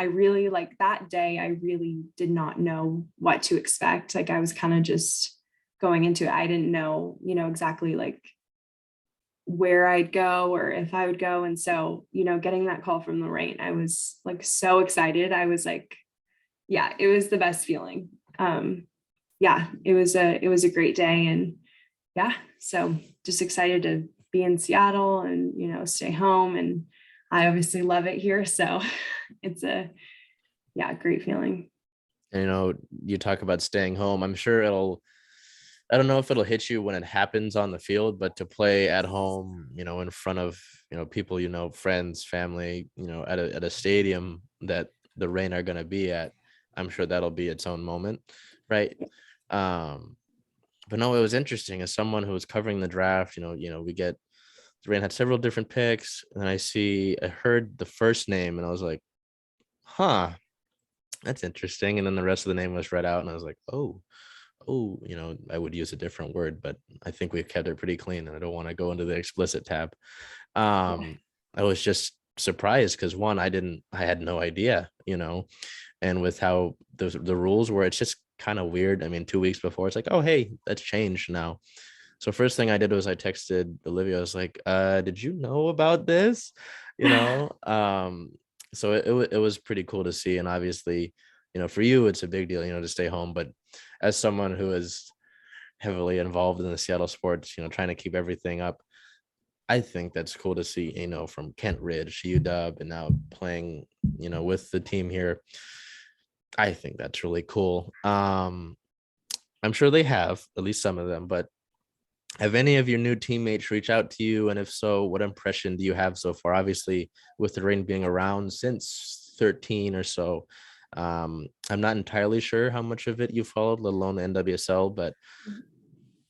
really like that day, I really did not know what to expect. Like I was kind of just going into it. I didn't know, exactly like where I'd go or if I would go. And so, getting that call from the rain, I was like so excited. I was like, yeah, it was the best feeling. Yeah, it was a great day. And yeah, so just excited to be in Seattle and, stay home. And I obviously love it here. So it's a great feeling. And, you talk about staying home. I'm sure I don't know if it'll hit you when it happens on the field, but to play at home, in front of, people, friends, family, at a stadium that the Rain are going to be at, I'm sure that'll be its own moment. Right. But But no, it was interesting as someone who was covering the draft. The Rain had several different picks, and I heard the first name, and I was like, huh, that's interesting. And then the rest of the name was read out, and I was like, oh, I would use a different word, but I think we've kept it pretty clean, and I don't want to go into the explicit tab. Yeah. I was just surprised because one, I had no idea, and with how the rules were, it's just kind of weird. I mean, 2 weeks before, it's like, oh, hey, that's changed now. So first thing I did was I texted Olivia. I was like, did you know about this? You know, so it was pretty cool to see. And obviously, for you, it's a big deal, to stay home. But as someone who is heavily involved in the Seattle sports, trying to keep everything up, I think that's cool to see, from Kent Ridge, UW, and now playing, with the team here. I think that's really cool. I'm sure they have, at least some of them, but have any of your new teammates reached out to you? And if so, what impression do you have so far? Obviously, with the Rain being around since 13 or so, I'm not entirely sure how much of it you followed, let alone the NWSL, but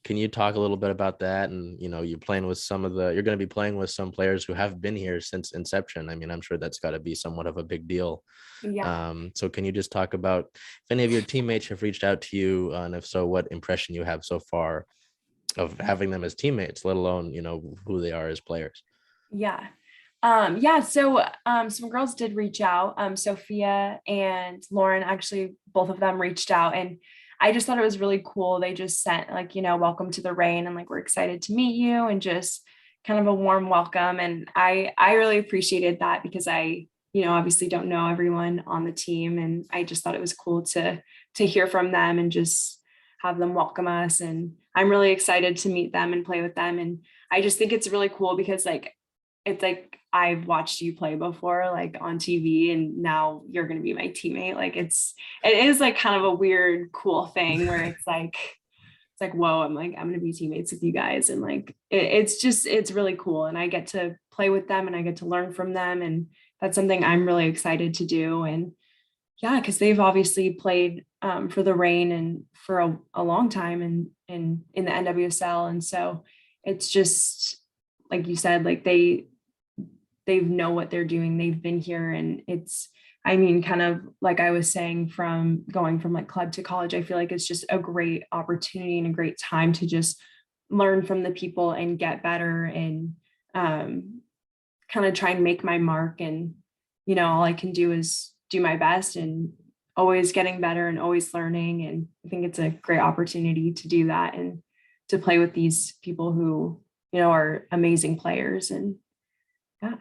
can you talk a little bit about that? And, you're going to be playing with some players who have been here since inception. I mean, I'm sure that's got to be somewhat of a big deal. Yeah. So can you just talk about if any of your teammates have reached out to you, and if so, what impression you have so far of having them as teammates, let alone, who they are as players? Yeah. So some girls did reach out. Sophia and Lauren, actually, both of them reached out, and I just thought it was really cool. They just sent like, welcome to the Rain, and like, we're excited to meet you, and just kind of a warm welcome. And I really appreciated that because I, obviously don't know everyone on the team. And I just thought it was cool to hear from them and just have them welcome us. And I'm really excited to meet them and play with them. And I just think it's really cool because it's like I've watched you play before, like on TV, and now you're going to be my teammate. Like it is like kind of a weird, cool thing where it's like, whoa, I'm going to be teammates with you guys. And like, it's really cool. And I get to play with them and I get to learn from them. And that's something I'm really excited to do. And yeah, because they've obviously played for the Rain and for a long time in the NWSL. And so it's just, like you said, like they know what they're doing. They've been here, and kind of like I was saying, from going from like club to college, I feel like it's just a great opportunity and a great time to just learn from the people and get better and kind of try and make my mark. And, all I can do is do my best and always getting better and always learning. And I think it's a great opportunity to do that and to play with these people who, are amazing players. And yeah.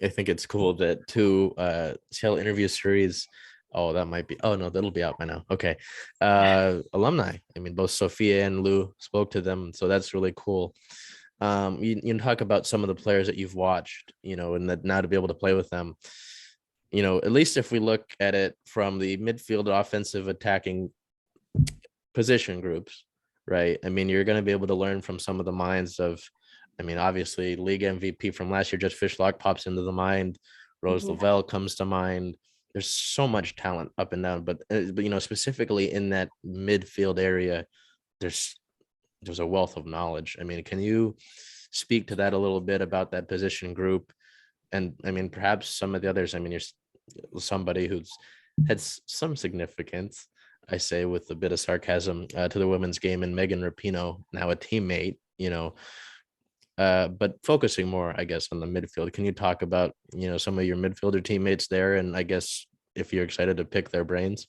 I think it's cool that two Seattle interview series. Oh, that'll be out by now. Okay. Alumni. I mean, both Sophia and Lou spoke to them. So that's really cool. You talk about some of the players that you've watched, and that now to be able to play with them, at least if we look at it from the midfield offensive attacking position groups, right? I mean, you're going to be able to learn from some of the minds of, obviously league MVP from last year, just Fishlock pops into the mind. Rose Lavelle comes to mind. There's so much talent up and down, but specifically in that midfield area, there's a wealth of knowledge. I mean, can you speak to that a little bit about that position group? And perhaps some of the others. You're somebody who's had some significance, I say with a bit of sarcasm, to the women's game, and Megan Rapinoe, now a teammate, but focusing more, I guess, on the midfield. Can you talk about, some of your midfielder teammates there? And I guess if you're excited to pick their brains.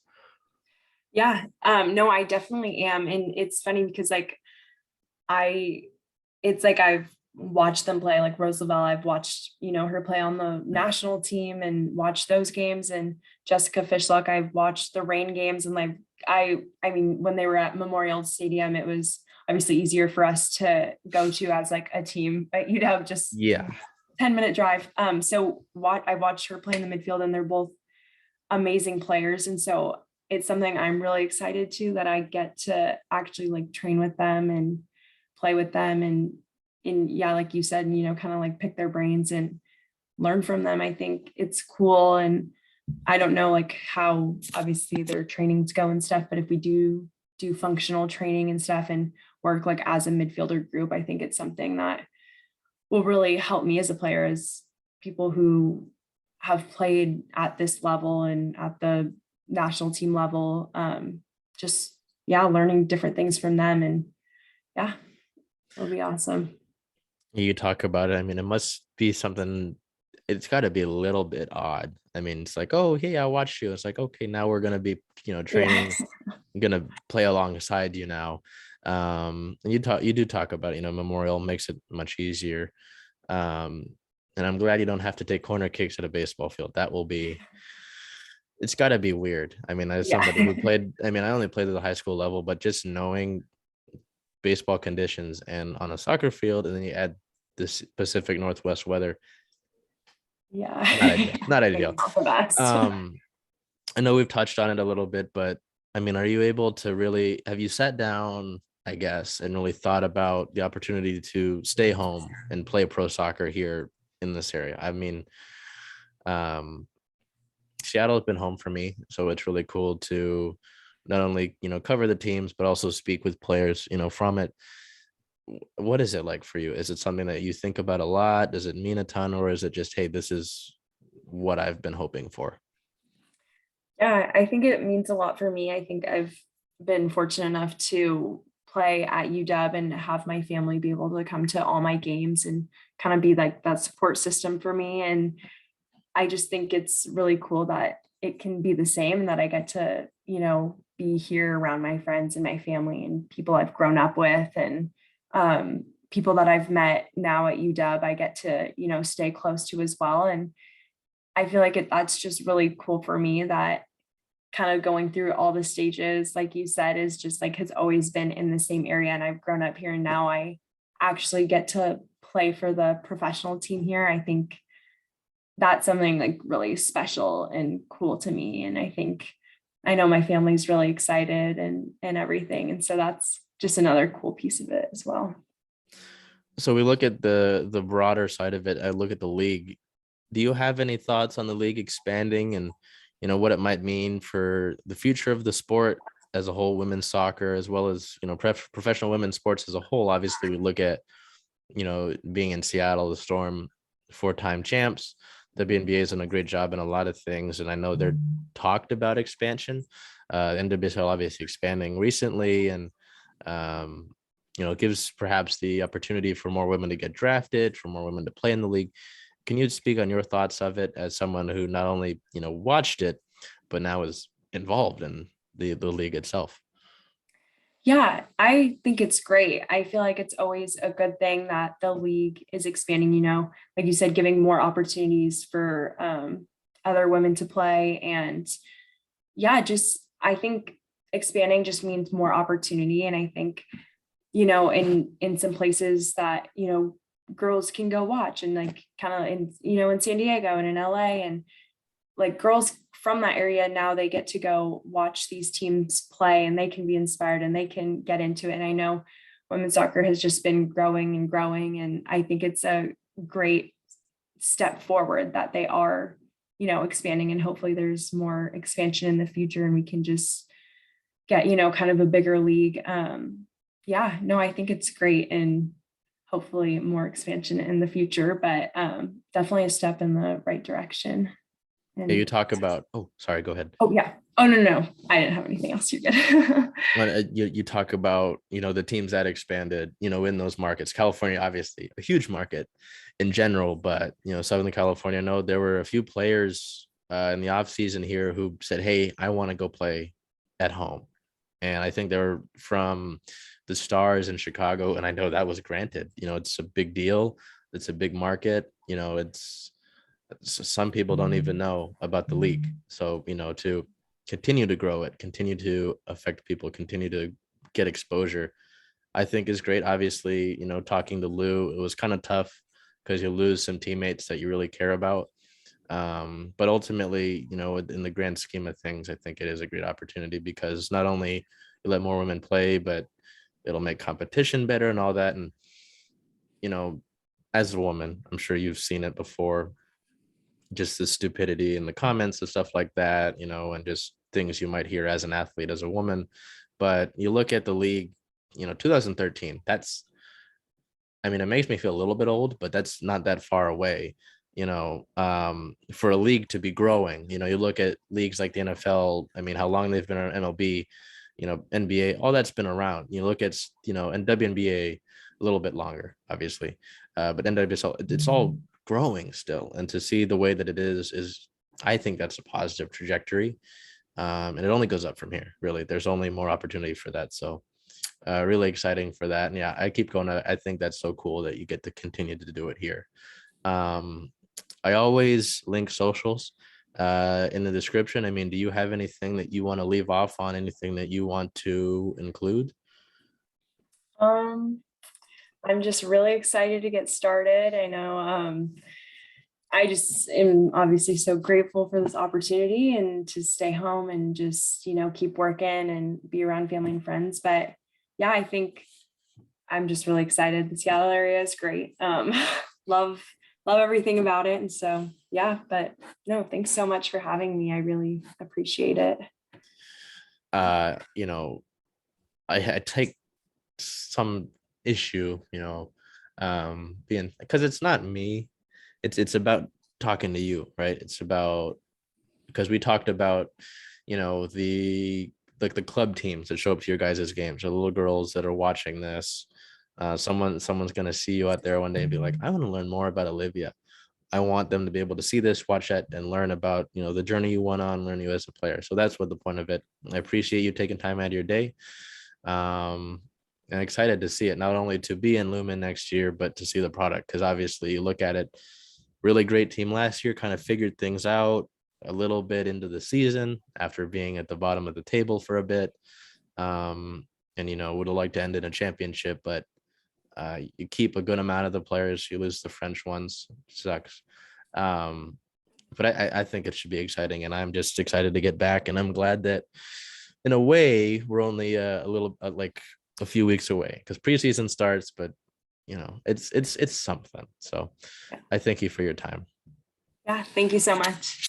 Yeah, no, I definitely am. And it's funny because it's like I've watched them play, like Rose Lavelle. I've watched, her play on the national team and watched those games. And Jessica Fishlock, I've watched the Rain games. And like, when they were at Memorial Stadium, it was obviously easier for us to go to as like a team, but you'd have just 10-minute drive. So I watched her play in the midfield, and they're both amazing players. And so it's something I'm really excited to, that I get to actually like train with them and play with them. And yeah, like you said, kind of like pick their brains and learn from them. I think it's cool. And I don't know like how obviously their trainings go and stuff, but if we do do functional training and stuff and work like as a midfielder group. I think it's something that will really help me as a player, as people who have played at this level and at the national team level. Just, yeah, learning different things from them. And yeah, it'll be awesome. You talk about it. I mean, it must be something, it's got to be a little bit odd. I mean, it's like, oh, hey, I watched you. It's like, okay, now we're going to be, training, Yes. going to play alongside you now. And you do talk about, Memorial makes it much easier. And I'm glad you don't have to take corner kicks at a baseball field. That will be, it's got to be weird. I mean, as somebody who Yeah. played, I mean, I only played at the high school level, but just knowing baseball conditions and on a soccer field, and then you add this Pacific Northwest weather, Yeah. not ideal. Not ideal. Not the best. I know we've touched on it a little bit, but I mean, are you able to really, have you sat down, I guess, and really thought about the opportunity to stay home and play pro soccer here in this area? I mean, um, Seattle has been home for me, so it's really cool to not only, cover the teams, but also speak with players, from it. What is it like for you? Is it something that you think about a lot? Does it mean a ton, or is it just, hey, this is what I've been hoping for? Yeah, I think it means a lot for me. I think I've been fortunate enough to play at UW and have my family be able to come to all my games and kind of be like that support system for me. And I just think it's really cool that it can be the same, and that I get to, be here around my friends and my family and people I've grown up with, and people that I've met now at UW, I get to, stay close to as well. And I feel like that's just really cool for me, that kind of going through all the stages, like you said, is just like, has always been in the same area. And I've grown up here, and now I actually get to play for the professional team here. I think that's something like really special and cool to me. And I know my family's really excited and everything. And so that's just another cool piece of it as well. So we look at the broader side of it. I look at the league. Do you have any thoughts on the league expanding, and what it might mean for the future of the sport as a whole, women's soccer, as well as professional women's sports as a whole? Obviously, we look at being in Seattle, the Storm, 4-time champs. The WNBA has done a great job in a lot of things, and I know they're talked about expansion. NWSL obviously expanding recently, and it gives perhaps the opportunity for more women to get drafted, for more women to play in the league. Can you speak on your thoughts of it as someone who not only watched it, but now is involved in the league itself? Yeah, I think it's great. I feel like it's always a good thing that the league is expanding, like you said, giving more opportunities for other women to play. And yeah, just I think expanding just means more opportunity. And I think, in some places that, girls can go watch, and like kind of in San Diego and in LA, and like girls from that area, now they get to go watch these teams play, and they can be inspired and they can get into it. And I know women's soccer has just been growing and growing, and I think it's a great step forward that they are, expanding, and hopefully there's more expansion in the future, and we can just get, kind of a bigger league. Yeah, no, I think it's great, and hopefully more expansion in the future, but definitely a step in the right direction. Yeah, you And talk about, oh, sorry, go ahead. oh yeah. Oh no, I didn't have anything else. You're good. You talk about, the teams that expanded, in those markets. California, obviously a huge market in general, but, Southern California, I know there were a few players in the off season here who said, hey, I want to go play at home. And I think they were from the Stars in Chicago. And I know that was granted, it's a big deal. It's a big market. Some people don't even know about the league. So, to continue to grow it, continue to affect people, continue to get exposure, I think is great. Obviously, talking to Lou, it was kind of tough because you lose some teammates that you really care about. But ultimately, in the grand scheme of things, I think it is a great opportunity, because not only you let more women play, but it'll make competition better and all that. And, as a woman, I'm sure you've seen it before, just the stupidity in the comments and stuff like that, and just things you might hear as an athlete, as a woman. But you look at the league, 2013, it makes me feel a little bit old, but that's not that far away, for a league to be growing. You look at leagues like the NFL, how long they've been on MLB, NBA, all that's been around. You look at, and WNBA a little bit longer, obviously. But NWSL, it's all growing still. And to see the way that it is, I think that's a positive trajectory. And it only goes up from here, really. There's only more opportunity for that. So really exciting for that. And yeah, I keep going. I think that's so cool that you get to continue to do it here. I always link socials in the description. Do you have anything that you want to leave off on? Anything that you want to include? I'm just really excited to get started. I know I just am obviously so grateful for this opportunity and to stay home and just, keep working and be around family and friends. But yeah, I think I'm just really excited. The Seattle area is great. Love everything about it. And so, yeah, but no, thanks so much for having me. I really appreciate it. I take some issue, being, because it's not me. It's about talking to you, right? It's about, because we talked about, the club teams that show up to your guys' games, or the little girls that are watching this. Someone's going to see you out there one day and be like, I want to learn more about Olivia. I want them to be able to see this, watch that, and learn about, the journey you went on, learn you as a player. So that's what the point of it. I appreciate you taking time out of your day. And excited to see it, not only to be in Lumen next year, but to see the product. Because obviously you look at it, really great team last year, kind of figured things out a little bit into the season after being at the bottom of the table for a bit. And, would have liked to end in a championship, but you keep a good amount of the players, you lose the French ones, sucks. But I think it should be exciting, and I'm just excited to get back. And I'm glad that in a way we're only a little like a few weeks away, because preseason starts, but it's something. So I thank you for your time. Yeah, thank you so much.